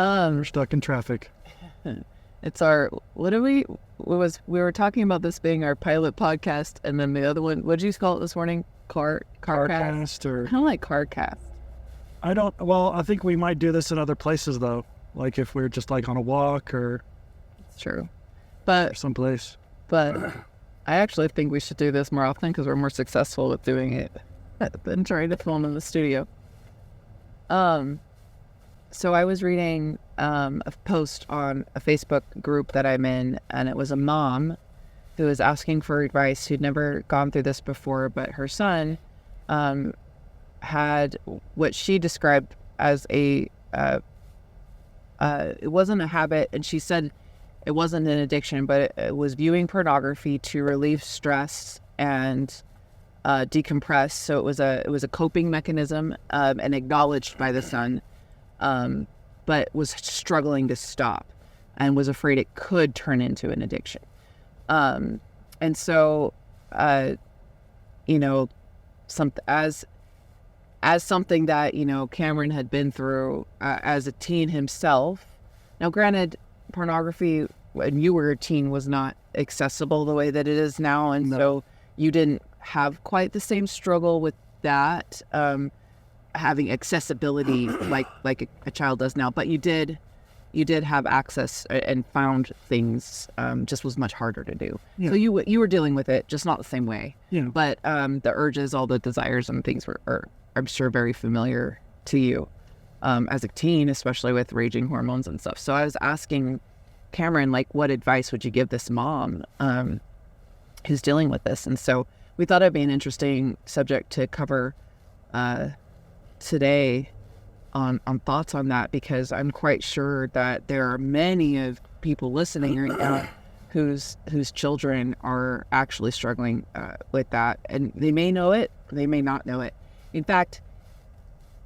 We're stuck in traffic. It's our, we were talking about this being our pilot podcast, and then the other one, what did you call it this morning? Carcast, or I don't like Carcast. I think we might do this in other places though. Like if we're just like on a walk or It's true. But someplace. But I actually think we should do this more often because we're more successful with doing it than trying to film in the studio. So I was reading a post on a Facebook group that I'm in, and it was a mom who was asking for advice who'd never gone through this before, but her son had what she described as it wasn't a habit, and she said it wasn't an addiction, but it was viewing pornography to relieve stress and decompress. So it was a coping mechanism, and acknowledged by the son, but was struggling to stop and was afraid it could turn into an addiction. And so, as something that, Cameron had been through as a teen himself. Now, granted, pornography when you were a teen was not accessible the way that it is now. And so you didn't have quite the same struggle with that, having accessibility like a child does now. But you did have access and found things, just was much harder to do. Yeah. So you were dealing with it, just not the same way. Yeah. But the urges, all the desires and things are I'm sure very familiar to you as a teen, especially with raging hormones and stuff. So I was asking Cameron, what advice would you give this mom who's dealing with this? And so we thought it'd be an interesting subject to cover today on thoughts on that, because I'm quite sure that there are many of people listening right now whose children are actually struggling with that, and they may know it, they may not know it. In fact,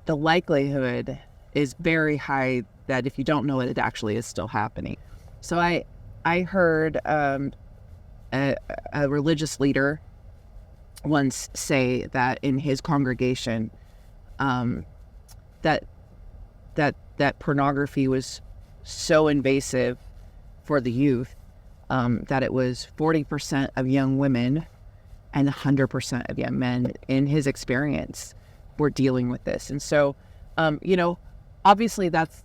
the likelihood is very high that if you don't know it, it actually is still happening. So I heard a religious leader once say that in his congregation, that pornography was so invasive for the youth, that it was 40% of young women and 100% of young men, in his experience, were dealing with this. And so, obviously that's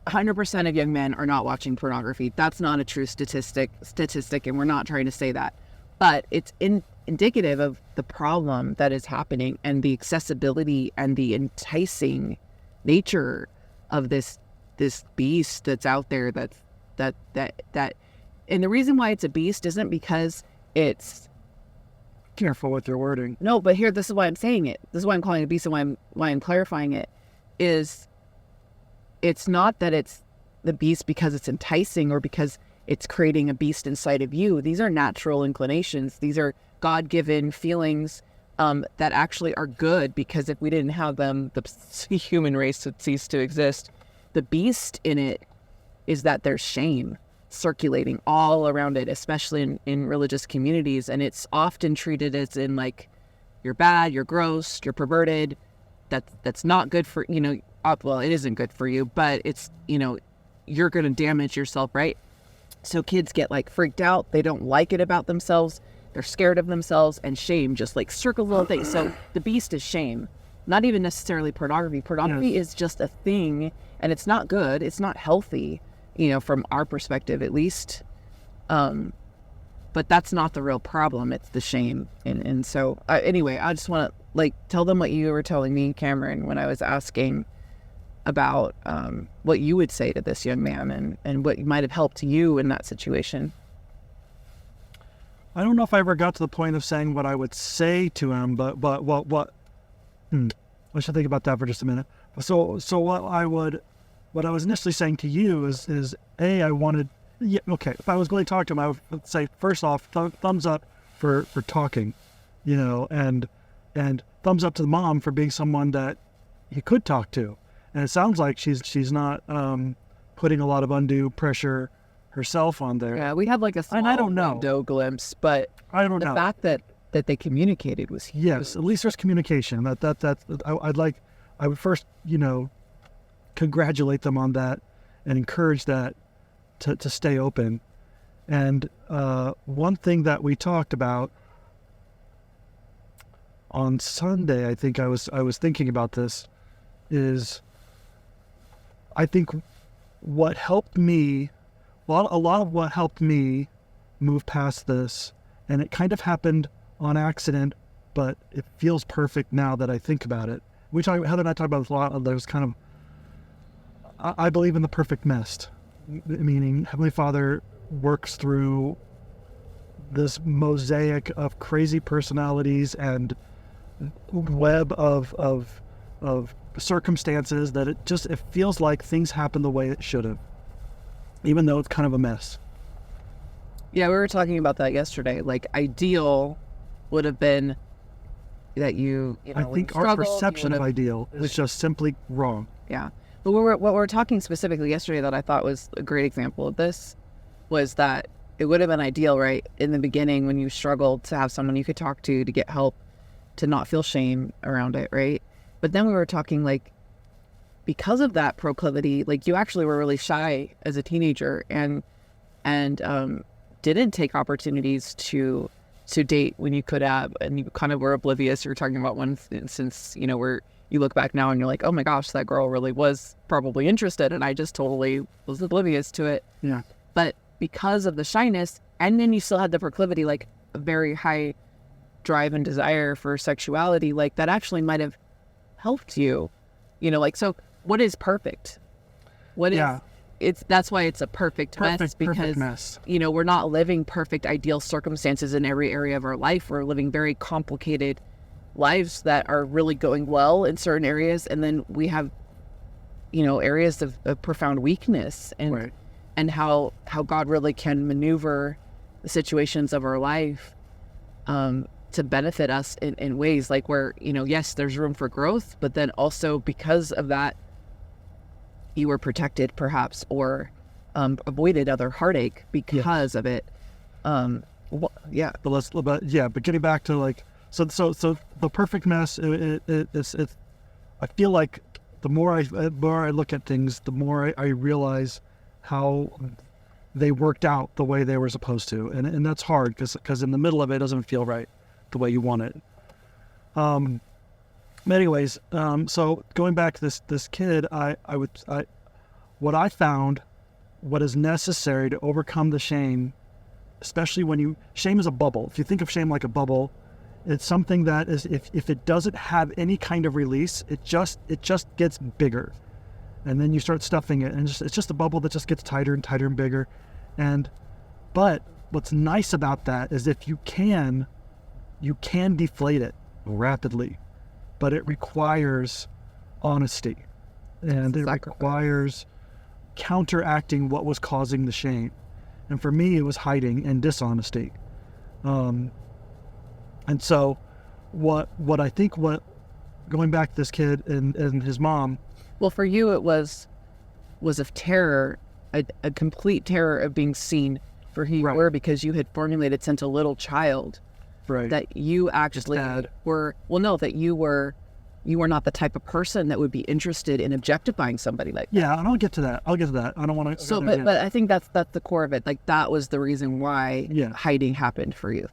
100% of young men are not watching pornography. That's not a true statistic, and we're not trying to say that. But it's indicative of the problem that is happening, and the accessibility and the enticing nature of this beast that's out there. That and the reason why it's a beast isn't because it's, careful with your wording. No, but here, this is why I'm saying it. This is why I'm calling it a beast, and why I'm clarifying it. Is it's not that it's the beast because it's enticing or because it's creating a beast inside of you. These are natural inclinations. These are God-given feelings that actually are good, because if we didn't have them, the human race would cease to exist. The beast in it is that there's shame circulating all around it, especially in religious communities, and it's often treated as in you're bad, you're gross, you're perverted. That's not good for well, it isn't good for you, but it's you're going to damage yourself, right? So kids get freaked out. They don't like it about themselves. They're scared of themselves, and shame just circles all day. So the beast is shame, not even necessarily pornography. Pornography is just a thing, and it's not good. It's not healthy, from our perspective at least. But that's not the real problem. It's the shame. And so anyway, I just want to tell them what you were telling me, Cameron, when I was asking about what you would say to this young man, and what might have helped you in that situation. I don't know if I ever got to the point of saying what I would say to him, but what I should think about that for just a minute. So what I was initially saying to you is I wanted, if I was going to talk to him, I would say, first off, thumbs up for talking, and thumbs up to the mom for being someone that he could talk to. And it sounds like she's not putting a lot of undue pressure herself on there. Yeah, we had a small window glimpse, but I don't know. The fact that they communicated was huge. Yes, at least there's communication. I would first, congratulate them on that. and encourage that to stay open. And one thing that we talked about on Sunday, I think I was thinking about this, is I think what helped me, a lot of what helped me move past this, and it kind of happened on accident, but it feels perfect now that I think about it. Heather and I talk about this a lot. There's kind of, I believe in the perfect mess, meaning Heavenly Father works through this mosaic of crazy personalities and web of circumstances that it feels like things happen the way it should have, even though it's kind of a mess. Yeah, we were talking about that yesterday. Like, ideal would have been that you know, I think our perception of ideal is just simply wrong. Yeah. But what we're talking specifically yesterday that I thought was a great example of this was that it would have been ideal, right, in the beginning when you struggled to have someone you could talk to get help, to not feel shame around it, right? But then we were talking, like, because of that proclivity, like, you actually were really shy as a teenager and didn't take opportunities to date when you could have, and you kind of were oblivious. You were talking about one instance, you know, where you look back now and you're like, oh my gosh, that girl really was probably interested, and I just totally was oblivious to it. Yeah. But because of the shyness, and then you still had the proclivity, like a very high drive and desire for sexuality, like that actually might have helped you, you know, like, so what is perfect? What is, that's why it's a perfect mess, because, you know, we're not living perfect, ideal circumstances in every area of our life. We're living very complicated lives that are really going well in certain areas. And then we have, you know, areas of profound weakness, and how God really can maneuver the situations of our life to benefit us in ways like where, you know, yes, there's room for growth, but then also because of that, you were protected perhaps, or avoided other heartache because of it. But getting back to, like, so the perfect mess, it's I feel like the more I look at things, the more I realize how they worked out the way they were supposed to, and that's hard because in the middle of it doesn't feel right the way you want it. But anyways, so going back to this kid, what I found, what is necessary to overcome the shame, especially shame is a bubble. If you think of shame like a bubble, it's something that is, if it doesn't have any kind of release, it just gets bigger, and then you start stuffing it, and it's just a bubble that just gets tighter and tighter and bigger. But what's nice about that is if you can deflate it rapidly, but it requires honesty, and it requires counteracting what was causing the shame. And for me, it was hiding and dishonesty. And so what I think, going back to this kid and his mom. Well, for you, it was of terror, a complete terror of being seen for who you were, because you had formulated since a little child that you actually were, that you were not the type of person that would be interested in objectifying somebody like that. Yeah, and I'll get to that. I don't want to. So, but I think that's the core of it. Like, that was the reason why hiding happened for you.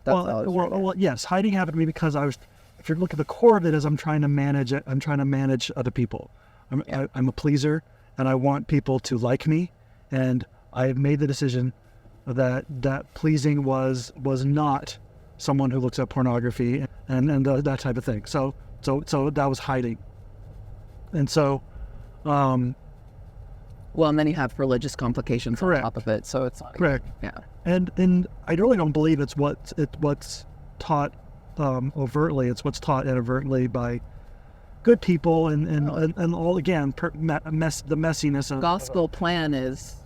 Yes, hiding happened to me because if you look at the core of it, is I'm trying to manage it. I'm trying to manage other people. I'm a pleaser, and I want people to like me, and I have made the decision that pleasing was not someone who looks at pornography and that type of thing. So that was hiding. And so, and then you have religious complications on top of it. So it's not correct. Yeah. And I really don't believe it's what's taught overtly. It's what's taught inadvertently by good people and all, again, the messiness of gospel plan is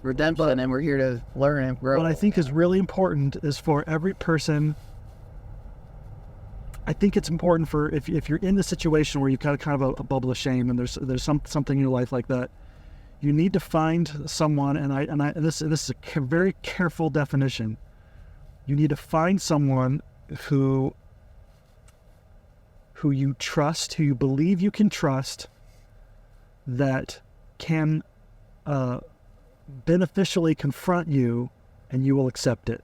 redemption, and we're here to learn and grow. What I think is really important is for every person. I think it's important for if you're in the situation where you've got kind of a bubble of shame, and there's something in your life like that, you need to find someone. And this is a very careful definition. You need to find someone who you trust, who you believe you can trust, that can beneficially confront you, and you will accept it.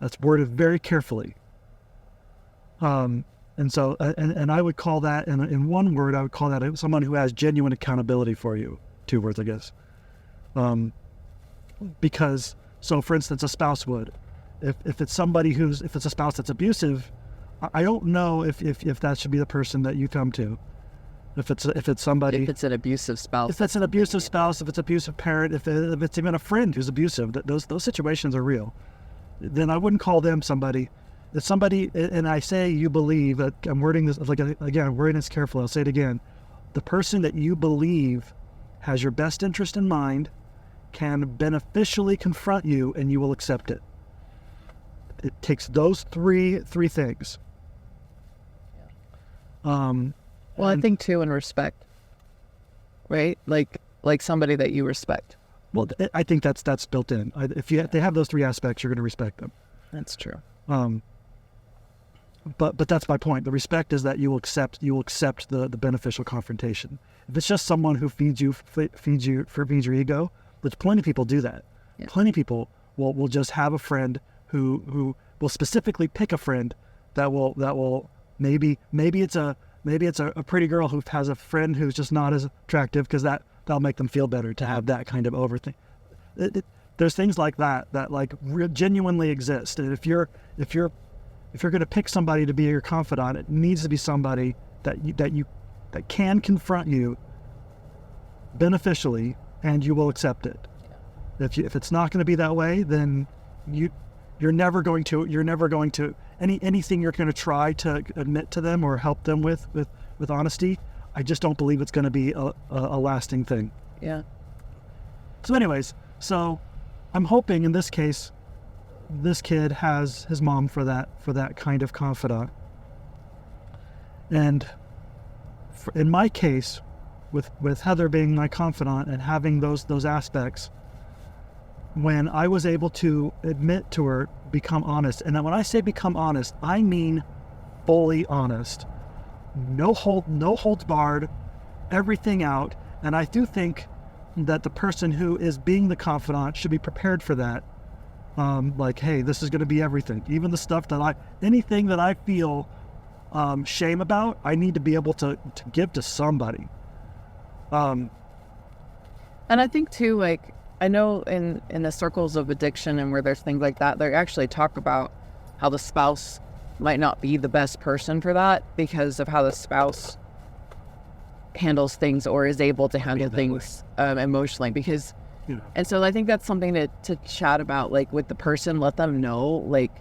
That's worded very carefully. And so, and I would call that, in one word, I would call that someone who has genuine accountability for you. 2 words, I guess. Because, so for instance, a spouse would. If it's somebody if it's a spouse that's abusive, I don't know if that should be the person that you come to. If it's somebody. If it's an abusive spouse. If it's an abusive spouse, if it's an abusive parent, if it's even a friend who's abusive, those situations are real. Then I wouldn't call them somebody. If somebody, and I say you believe, that I'm wording this, like, again, I'm wording this carefully, I'll say it again. The person that you believe has your best interest in mind can beneficially confront you, and you will accept it. It takes those three things. Well, I think too, in respect, right? Like somebody that you respect. Well, I think that's built in. If they have those 3 aspects, you're going to respect them. That's true. But that's my point. The respect is that you will accept the beneficial confrontation. If it's just someone who feeds your ego, which plenty of people do that. Yeah. Plenty of people will just have a friend who will specifically pick a friend that will maybe it's a pretty girl who has a friend who's just not as attractive, because that'll make them feel better to have that kind of overthink. There's things like that like genuinely exist, and if you're going to pick somebody to be your confidant, it needs to be somebody that can confront you beneficially, and you will accept it. Yeah. If it's not going to be that way, then you're never going to anything you're going to try to admit to them or help them with honesty. I just don't believe it's going to be a lasting thing. Yeah. So anyways, I'm hoping in this case, this kid has his mom for that kind of confidant. And in my case, with Heather being my confidant and having those aspects, when I was able to admit to her, become honest, and when I say become honest, I mean fully honest, no holds barred, everything out. And I do think that the person who is being the confidant should be prepared for that. Like, hey, this is going to be everything. Even the stuff anything that I feel shame about, I need to be able to give to somebody. And I think too, like, I know in the circles of addiction and where there's things like that, they actually talk about how the spouse might not be the best person for that because of how the spouse handles things or is able to handle things emotionally. Because, and so I think that's something to chat about, like, with the person. Let them know, like,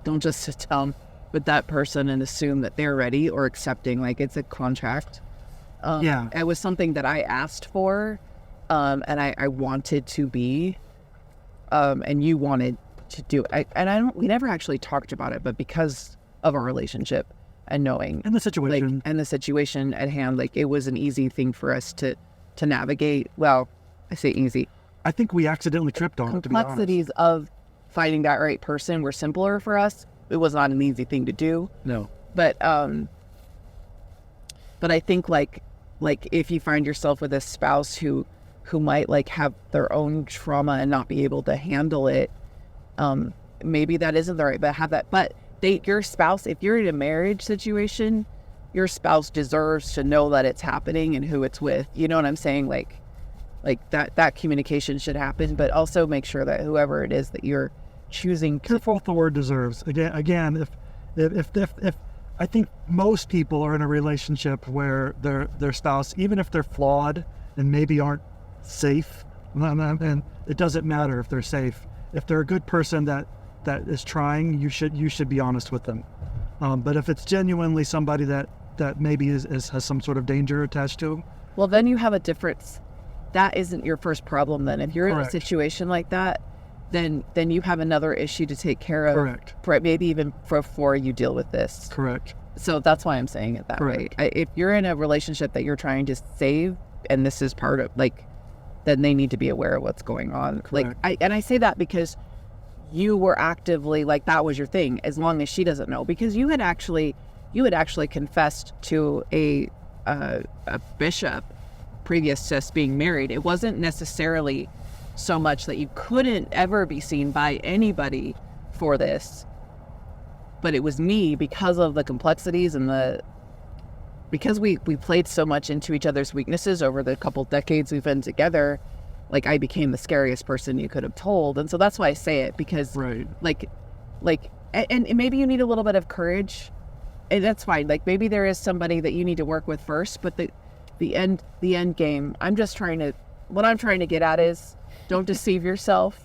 don't just sit down with that person and assume that they're ready or accepting, like, it's a contract. It was something that I asked for, and I wanted to be, and you wanted to do it. We never actually talked about it, but because of our relationship and knowing and the situation, like, and the situation at hand, like, it was an easy thing for us to navigate. Well, I say easy. I think we accidentally tripped on it, to be honest. Complexities of finding that right person were simpler for us. It was not an easy thing to do. No. But I think like if you find yourself with a spouse who might, like, have their own trauma and not be able to handle it, maybe that isn't the right, but your spouse, if you're in a marriage situation, your spouse deserves to know that it's happening and who it's with. You know what I'm saying? Like that communication should happen, but also make sure that whoever it is that you're choosing to... Careful with the word deserves. Again, if I think most people are in a relationship where their spouse, even if they're flawed and maybe aren't safe, and it doesn't matter if they're safe, if they're a good person that is trying, you should be honest with them. But if it's genuinely somebody that maybe has some sort of danger attached to them, well, then you have a difference. That isn't your first problem. Then if you're Correct. in a situation like that, then you have another issue to take care of. Correct. Maybe even before you deal with this. Correct. So that's why I'm saying it that Correct. way. If you're in a relationship that you're trying to save, and this is part of, like, then they need to be aware of what's going on. Correct. Like, I say that because you were actively, like, that was your thing, as long as she doesn't know, because you had actually confessed to a bishop previous to us being married, it wasn't necessarily so much that you couldn't ever be seen by anybody for this, but it was me, because of the complexities and because we played so much into each other's weaknesses over the couple decades we've been together. Like, I became the scariest person you could have told. And so that's why I say it, because Right. and maybe you need a little bit of courage, and that's fine. Like, maybe there is somebody that you need to work with first, but the end game, what I'm trying to get at is, don't deceive yourself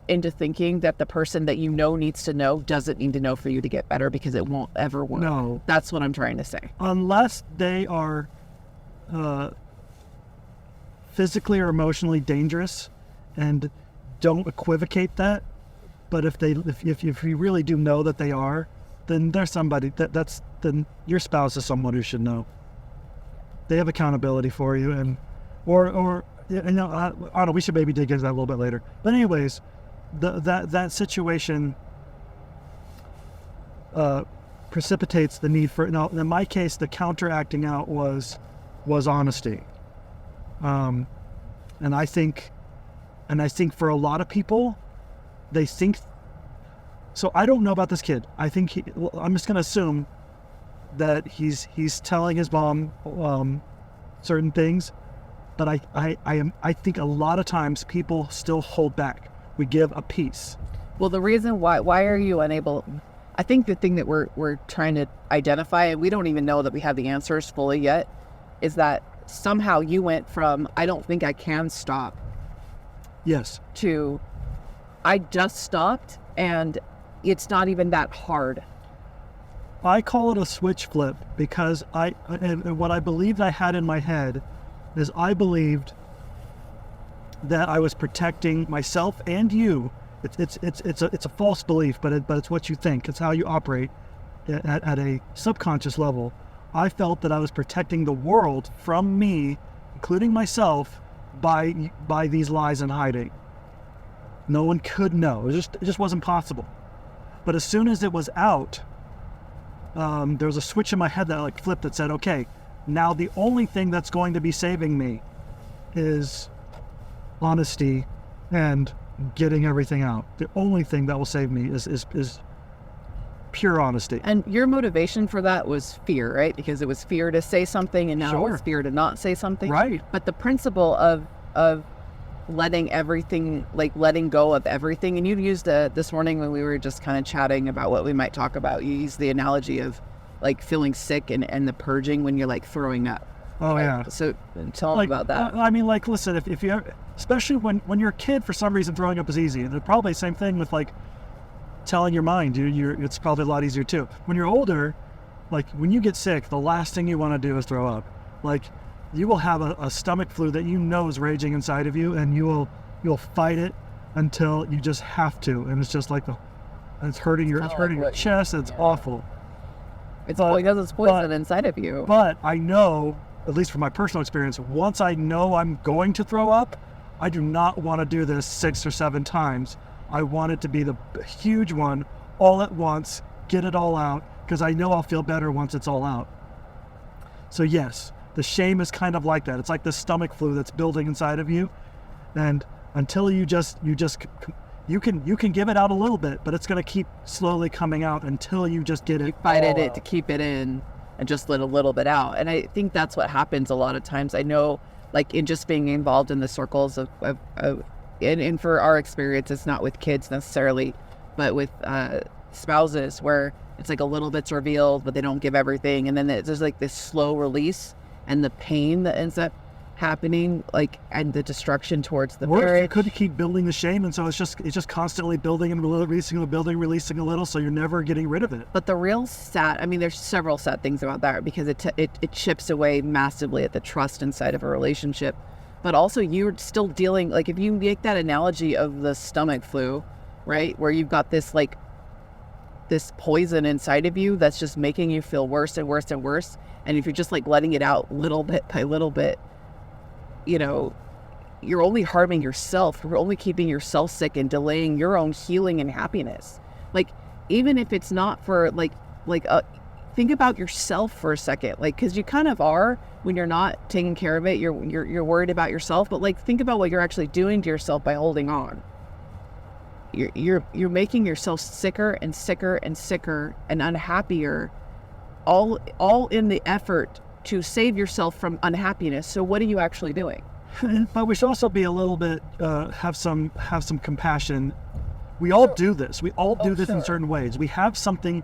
into thinking that the person that you know needs to know doesn't need to know for you to get better, because it won't ever work. No. That's what I'm trying to say. Unless they are physically or emotionally dangerous, and don't equivocate that. But if you really do know that they are, then there's somebody then your spouse is someone who should know. They have accountability for you, and or I don't know. We should maybe dig into that a little bit later. But anyways, that situation precipitates the need for. Now, in my case, the counteracting out was honesty, and I think for a lot of people, they think. So I don't know about this kid. I'm just going to assume that he's telling his mom certain things, but I think a lot of times people still hold back. We give a piece. Well, the reason why are you unable? I think the thing that we're trying to identify, and we don't even know that we have the answers fully yet, is that somehow you went from I don't think I can stop, Yes. to I just stopped and it's not even that hard. I call it a switch flip, because and what I believed I had in my head is I believed that I was protecting myself and you. It's a false belief, but it's what you think. It's how you operate at a subconscious level. I felt that I was protecting the world from me, including myself, by these lies and hiding. No one could know. It just wasn't possible. But as soon as it was out, there was a switch in my head that flipped that said, okay, now the only thing that's going to be saving me is honesty and getting everything out. The only thing that will save me is pure honesty. And your motivation for that was fear, right? Because it was fear to say something, and now Sure. it's fear to not say something. Right. But the principle of letting everything, letting go of everything, and you used this morning when we were just kind of chatting about what we might talk about, you used the analogy of feeling sick and the purging when you're throwing up. Oh, right? yeah. So tell them about that. I mean, listen, if you ever, especially when you're a kid, for some reason throwing up is easy. And probably the same thing with telling your mind. It's probably a lot easier too. When you're older, when you get sick, the last thing you want to do is throw up. You will have a stomach flu that is raging inside of you, and you'll fight it until you just have to, and it's just it's hurting your chest. It's awful. It's because it's poison inside of you. But I know, at least from my personal experience, once I know I'm going to throw up, I do not want to do this 6 or 7 times. I want it to be the huge one all at once, get it all out, because I know I'll feel better once it's all out. So yes, the shame is kind of like that. It's like the stomach flu that's building inside of you, and until you can give it out a little bit, but it's going to keep slowly coming out until you just get it. You fighted all it out. to keep it in and just let a little bit out. And I think that's what happens a lot of times. I know, in just being involved in the circles of and for our experience, it's not with kids necessarily, but with spouses, where it's a little bit's revealed, but they don't give everything. And then there's this slow release, and the pain that ends up happening, and the destruction towards the marriage. You could keep building the shame, and so it's just constantly building and releasing a little, so you're never getting rid of it. But the real sad, there's several sad things about that, because it chips away massively at the trust inside of a relationship. But also, you're still dealing, if you make that analogy of the stomach flu, right, where you've got this this poison inside of you that's just making you feel worse and worse and worse, and if you're just letting it out little bit by little bit, you're only harming yourself. You're only keeping yourself sick and delaying your own healing and happiness. Even if it's not for think about yourself for a second, like, because you kind of are when you're not taking care of it. You're worried about yourself, but like, think about what you're actually doing to yourself by holding on. You're making yourself sicker and sicker and sicker and unhappier, all in the effort to save yourself from unhappiness. So what are you actually doing? But we should also be a little bit have some compassion. We all do this. We all do this in certain ways. We have something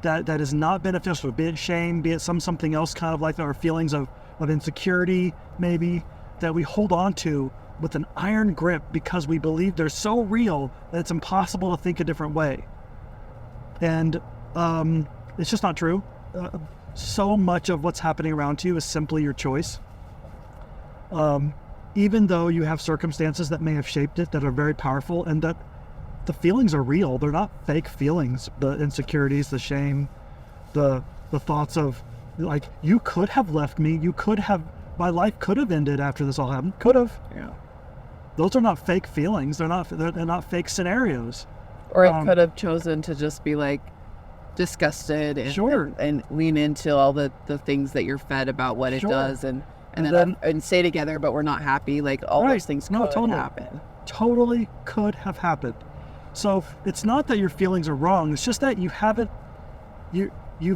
that is not beneficial, be it shame, be it something else, kind of like our feelings of insecurity, maybe, that we hold on to with an iron grip because we believe they're so real that it's impossible to think a different way. And it's just not true. So much of what's happening around you is simply your choice. Even though you have circumstances that may have shaped it that are very powerful, and that the feelings are real. They're not fake feelings. The insecurities, the shame, the thoughts of, like, you could have left me. My life could have ended after this all happened. Could have. Yeah. Those are not fake feelings. They're not fake scenarios. Or it could have chosen to just be like disgusted and lean into all the things that you're fed about what it does and then stay together, but we're not happy. Like, all those things could happen. Totally could have happened. So it's not that your feelings are wrong. It's just that you've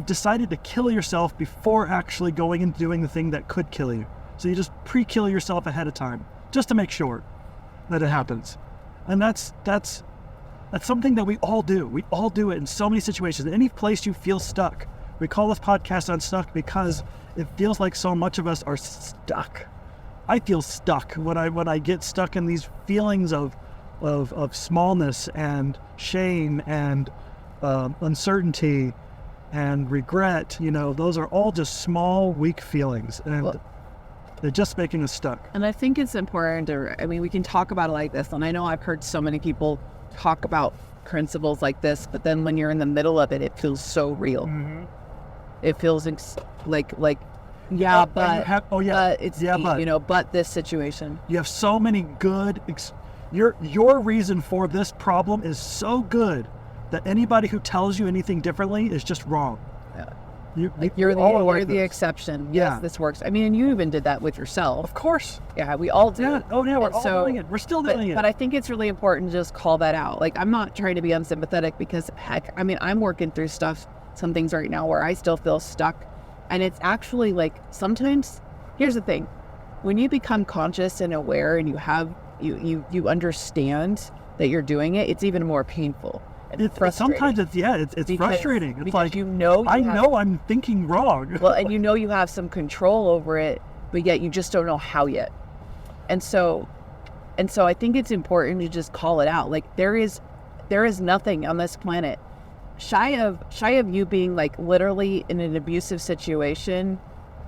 decided to kill yourself before actually going and doing the thing that could kill you. So you just pre-kill yourself ahead of time just to make sure that it happens. And that's something that we all do. We all do it in so many situations. In any place you feel stuck. We call this podcast Unstuck because it feels like so much of us are stuck. I feel stuck when I get stuck in these feelings of smallness and shame and uncertainty and regret. Those are all just small, weak feelings, and they're just making us stuck. And I think it's important we can talk about it like this, and I know I've heard so many people talk about principles like this, but then when you're in the middle of it, it feels so real. Mm-hmm. It feels like but this situation. You have so many good. Your reason for this problem is so good that anybody who tells you anything differently is just wrong. Yeah. You're the exception. Yes, this works. And you even did that with yourself. Of course. Yeah, we all do. Yeah. Oh, yeah, we're all doing it. We're still doing it. But I think it's really important to just call that out. Like, I'm not trying to be unsympathetic because, heck, I'm working through some things right now where I still feel stuck. And it's actually like, sometimes, here's the thing. When you become conscious and aware and you understand that you're doing it, it's even more painful. Sometimes it's frustrating. It's like, I'm thinking wrong. Well, and you have some control over it, but yet you just don't know how yet. And so I think it's important to just call it out. Like, there is nothing on this planet shy of you being like literally in an abusive situation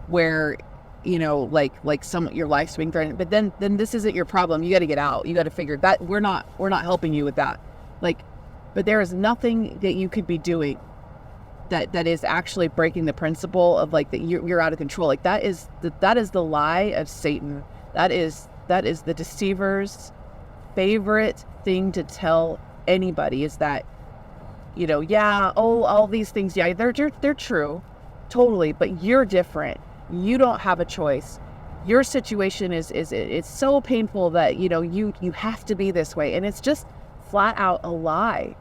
where like your life's being threatened, but then this isn't your problem. You got to get out. You got to figure that we're not helping you with that. Like, but there is nothing that you could be doing that is actually breaking the principle of like that you're out of control. Like, that is the lie of Satan. That is the deceiver's favorite thing to tell anybody, is that all these things, they're true, totally, but you're different. You don't have a choice. Your situation is it's so painful that you have to be this way, and it's just flat out a lie.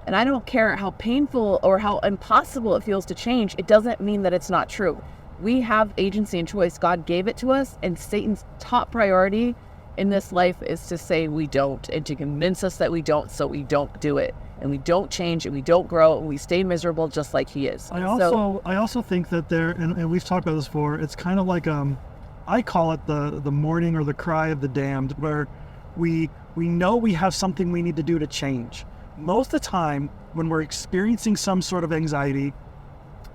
And I don't care how painful or how impossible it feels to change. It doesn't mean that it's not true. We have agency and choice. God gave it to us, and Satan's top priority in this life is to say we don't, and to convince us that we don't, so we don't do it, and we don't change, and we don't grow, and we stay miserable just like he is. I also think that and we've talked about this before, it's kind of like I call it the mourning or the cry of the damned, where we know we have something we need to do to change. Most of the time, when we're experiencing some sort of anxiety,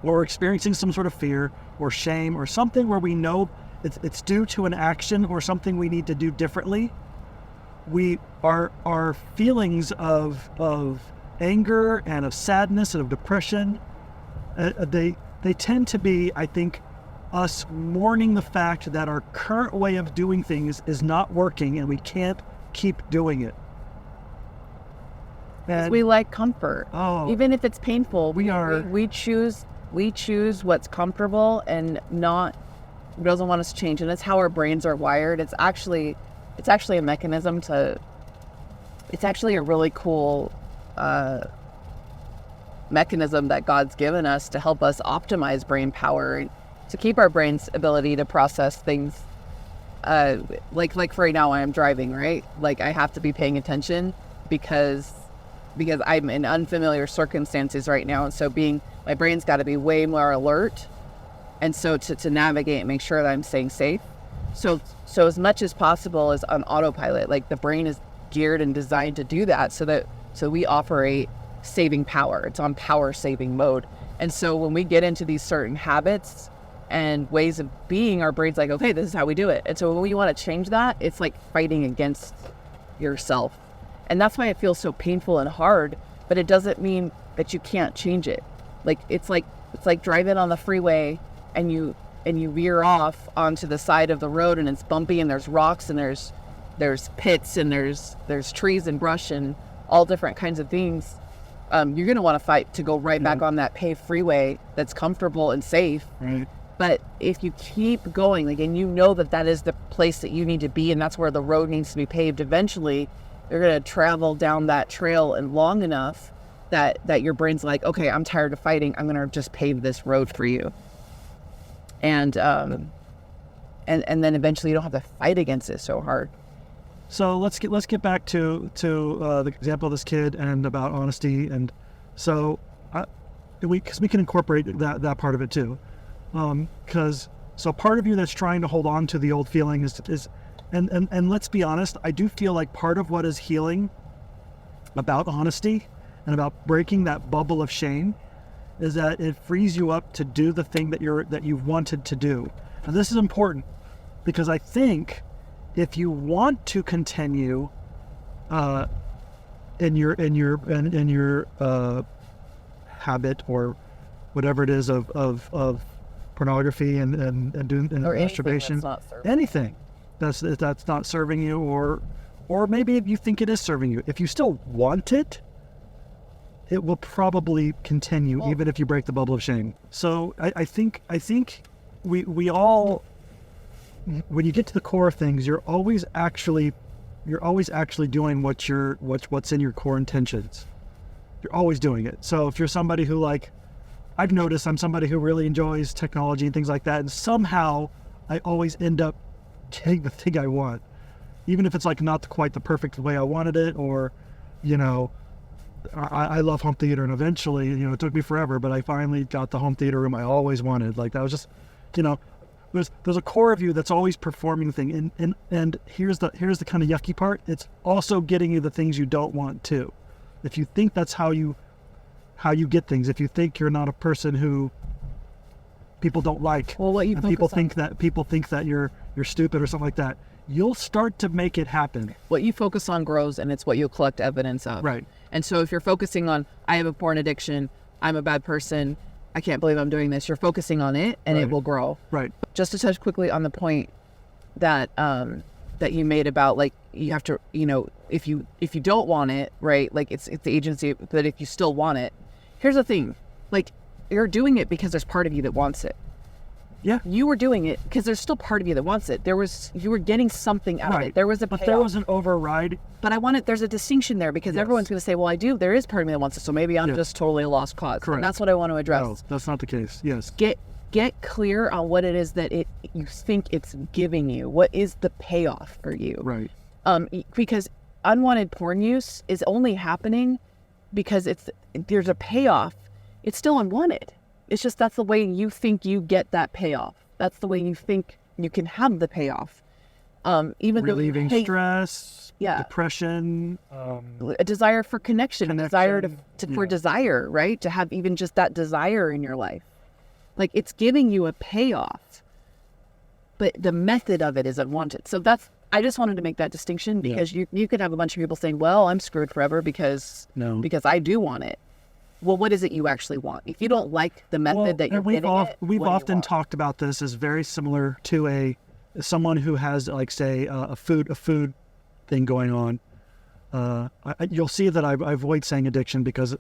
or experiencing some sort of fear or shame or something where we know it's due to an action or something we need to do differently, our feelings of anger and of sadness and of depression, they tend to be, I think, us mourning the fact that our current way of doing things is not working and we can't keep doing it. And we like comfort. Oh, even if it's painful, we choose we choose what's comfortable and doesn't want us to change. And it's how our brains are wired. It's actually a mechanism it's actually a really cool mechanism that God's given us to help us optimize brain power, to keep our brain's ability to process things. Like for right now, I'm driving, right? Like I have to be paying attention because I'm in unfamiliar circumstances right now. And so my brain's got to be way more alert. And so to navigate and make sure that I'm staying safe. So as much as possible is on autopilot, like the brain is geared and designed to do that so we operate saving power. It's on power saving mode. And so when we get into these certain habits and ways of being, our brain's like, okay, this is how we do it. And so when we want to change that, it's like fighting against yourself. And that's why it feels so painful and hard, but it doesn't mean that you can't change it. Like it's like driving on the freeway and you veer off onto the side of the road and it's bumpy and there's rocks and there's pits and there's trees and brush and all different kinds of things. You're going to want to fight to go right back on that paved freeway that's comfortable and safe. Right. But if you keep going, like, and you know that is the place that you need to be and that's where the road needs to be paved, eventually you're going to travel down that trail and long enough that your brain's like, okay, I'm tired of fighting. I'm going to just pave this road for you. And then eventually you don't have to fight against it so hard. So let's get back to the example of this kid and about honesty, and so we can incorporate that part of it too, because part of you that's trying to hold on to the old feeling is and let's be honest, I do feel like part of what is healing about honesty and about breaking that bubble of shame is that it frees you up to do the thing that you've wanted to do. And this is important because I think if you want to continue in your habit or whatever it is of pornography and doing and masturbation, anything that's not serving you, or maybe if you think it is serving you, if you still want it, it will probably continue even if you break the bubble of shame. So I think we all, when you get to the core of things, you're always actually doing what's in your core intentions. You're always doing it. So if you're somebody who, like, I've noticed I'm somebody who really enjoys technology and things like that, and somehow I always end up getting the thing I want, even if it's like not quite the perfect way I wanted it, or, you know, I love home theater, and eventually, you know, it took me forever, but I finally got the home theater room I always wanted. Like, that was just, you know, there's a core of you that's always performing the thing, and here's the kind of yucky part. It's also getting you the things you don't want too. If you think that's how you get things, if you think you're not a person who people don't like, well, what you and people think that you're stupid or something like that, you'll start to make it happen. What you focus on grows, and it's what you'll collect evidence of. Right. And so if you're focusing on, I have a porn addiction, I'm a bad person, I can't believe I'm doing this, you're focusing on it, and it will grow. Right. Just to touch quickly on the point that that you made about, like, you have to, you know, if you don't want it, right, like it's the agency, but if you still want it, here's the thing, like, you're doing it because there's part of you that wants it. Yeah. You were doing it because there's still part of you that wants it. You were getting something out of it. There was a payoff. But there was an override. But there's a distinction there, because everyone's going to say, well, there is part of me that wants it, so maybe I'm just totally a lost cause. Correct. And that's what I want to address. No, that's not the case. Yes. Get clear on what it is that you think it's giving you. What is the payoff for you? Right. Because unwanted porn use is only happening because there's a payoff. It's still unwanted. It's just that's the way you think you get that payoff. That's the way you think you can have the payoff. Even relieving stress, depression, a desire for connection, a desire for desire, right? To have even just that desire in your life. Like, it's giving you a payoff, but the method of it is unwanted. So I just wanted to make that distinction, because you could have a bunch of people saying, well, I'm screwed forever because I do want it. Well, what is it you actually want? If you don't like the method that you're getting we've often talked about this as very similar to someone who has, like, say, a food thing going on. You'll see that I avoid saying addiction because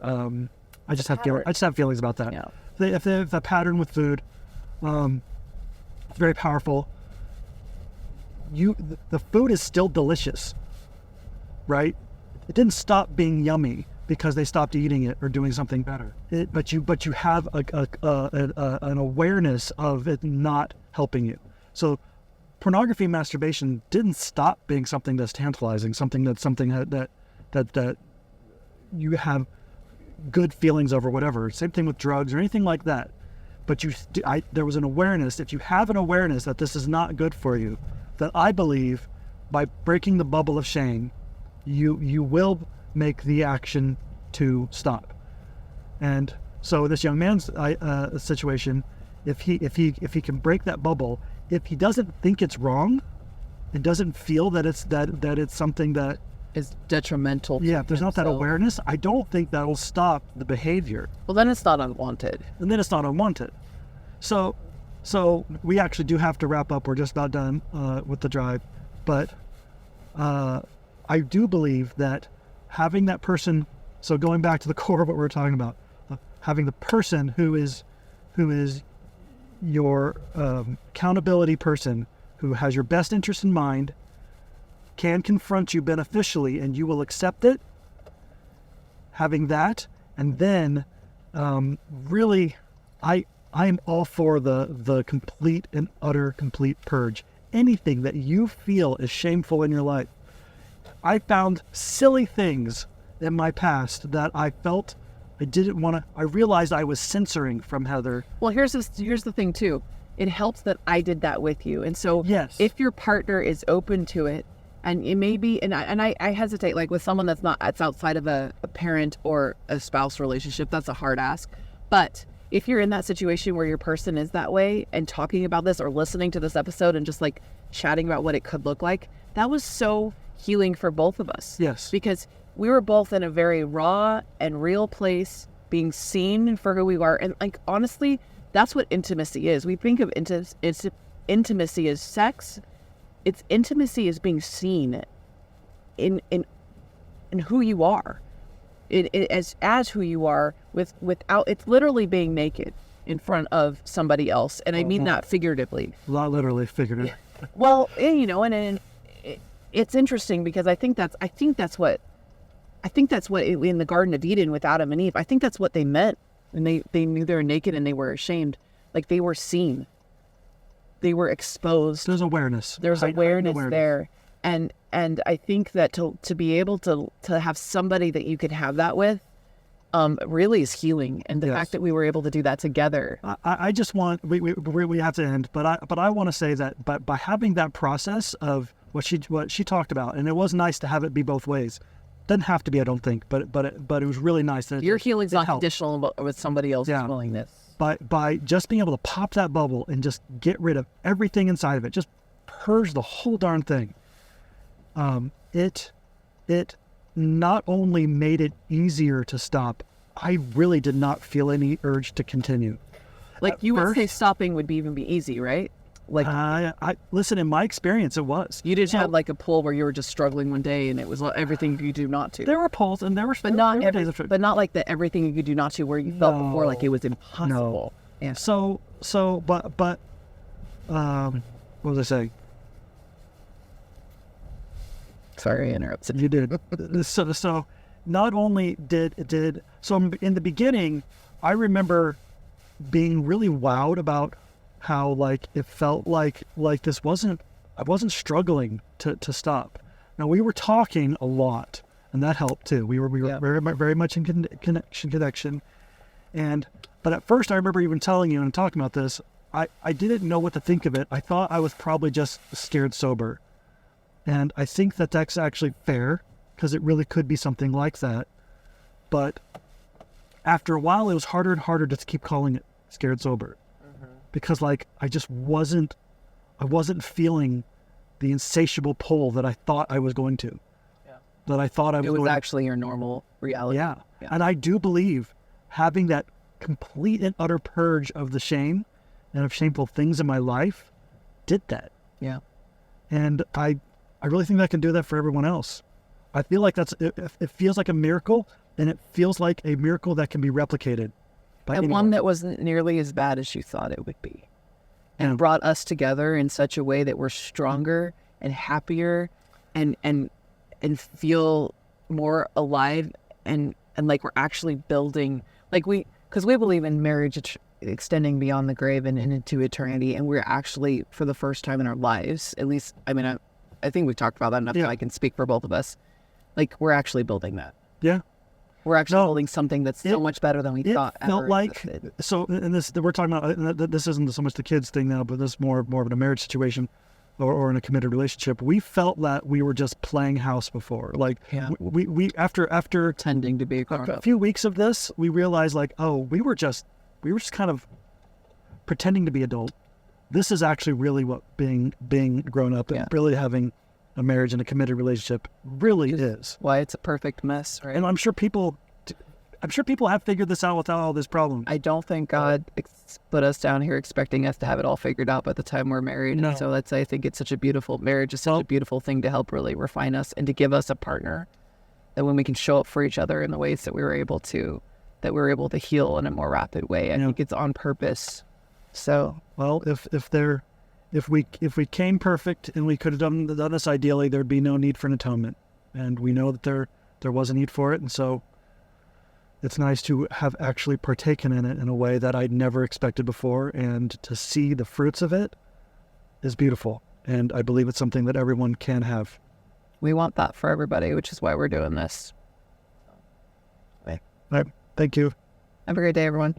I just have feelings about that. Yeah. If they have a pattern with food, it's very powerful. The food is still delicious, right? It didn't stop being yummy because they stopped eating it or doing something better. But you have an awareness of it not helping you. So pornography, masturbation didn't stop being something that's tantalizing, something that you have good feelings over, whatever. Same thing with drugs or anything like that. But there was an awareness. If you have an awareness that this is not good for you, that I believe by breaking the bubble of shame, you will make the action to stop. And so this young man's situation, if he can break that bubble, if he doesn't think it's wrong, and doesn't feel that it's something that is detrimental. Yeah, if there's not that awareness, I don't think that'll stop the behavior. Well, then it's not unwanted. And then it's not unwanted. So we actually do have to wrap up. We're just about done with the drive, but I do believe that having that person. So going back to the core of what we were talking about, having the person who is your accountability person, who has your best interest in mind, can confront you beneficially, and you will accept it. Having that, and then really, I am all for the complete and utter complete purge. Anything that you feel is shameful in your life. I found silly things in my past that I felt I didn't want to. I realized I was censoring from Heather. Well, here's the thing too. It helps that I did that with you, and so yes, if your partner is open to it, and it may be, and I hesitate, like with someone that's outside of a parent or a spouse relationship, that's a hard ask. But if you're in that situation where your person is that way and talking about this or listening to this episode and just like chatting about what it could look like, that was so healing for both of us. Yes. Because we were both in a very raw and real place, being seen for who we are. And like, honestly, that's what intimacy is. We think of intimacy as sex. It's intimacy as being seen in who you are, as who you are without. It's literally being naked in front of somebody else, and I mean that figuratively. Not literally, figuratively. Well, and it's interesting because I think that's what in the Garden of Eden with Adam and Eve, I think that's what they meant, and they knew they were naked and they were ashamed, like they were seen. They were exposed. There's awareness. There's awareness there. And I think that to be able to have somebody that you could have that with really is healing. And the fact that we were able to do that together. I just want, we have to end, but I want to say that by having that process of what she talked about, and it was nice to have it be both ways. Doesn't have to be, I don't think, but it was really nice. That your healing's not conditional with somebody else's willingness. By just being able to pop that bubble and just get rid of everything inside of it, just purge the whole darn thing. It not only made it easier to stop, I really did not feel any urge to continue. Like you would say stopping would even be easy, right? Like I listen, in my experience, it was. You didn't have like a pull where you were just struggling one day and it was everything you do not to. There were pulls and there were, but not like the everything you could do not to, where you felt before like it was impossible. No. Yeah. But what was I saying? Sorry, I interrupted. You did. So not only did so in the beginning, I remember being really wowed about how like it felt like this I wasn't struggling to stop. Now we were talking a lot, and that helped too. We were very much in connection, but at first I remember even telling you and talking about this. I didn't know what to think of it. I thought I was probably just scared sober, and I think that that's actually fair because it really could be something like that. But after a while, it was harder and harder to keep calling it scared sober. Because like I wasn't feeling the insatiable pull that I thought I was going to. Yeah. That I thought I was. It was actually your normal reality. Yeah. And I do believe having that complete and utter purge of the shame and of shameful things in my life did that. Yeah. And I really think that can do that for everyone else. I feel like it feels like a miracle, and it feels like a miracle that can be replicated by And anyone. one that wasn't nearly as bad as you thought it would be. And Yeah. brought us together in such a way that we're stronger and happier and feel more alive and like we're actually building, like because we believe in marriage extending beyond the grave and into eternity, and we're actually, for the first time in our lives, at least, I mean, I think we've talked about that enough that I can speak for both of us. Like, we're actually building that. Yeah. We're actually building something that's so much better than we thought felt ever like existed. so, and this we're talking about. This isn't so much the kids thing now, but this is more of a marriage situation, or in a committed relationship. We felt that we were just playing house before. Like we after Pretending to be a grown-up. a few weeks of this, we realized like, oh, we were just kind of pretending to be adult. This is actually really what being grown up and really having a marriage and a committed relationship really is. Why it's a perfect mess, right? And I'm sure people have figured this out without all this problem. I don't think God put us down here expecting us to have it all figured out by the time we're married. No. And so I think it's such a beautiful marriage is such a beautiful thing to help really refine us and to give us a partner that when we can show up for each other in the ways that we were able to heal in a more rapid way. I think it's on purpose. So well, if we came perfect and we could have done this ideally, there'd be no need for an atonement, and we know that there was a need for it, and so it's nice to have actually partaken in it in a way that I'd never expected before, and to see the fruits of it is beautiful, and I believe it's something that everyone can have. we want that for everybody, which is why we're doing this. All right, thank you. Have a great day, everyone.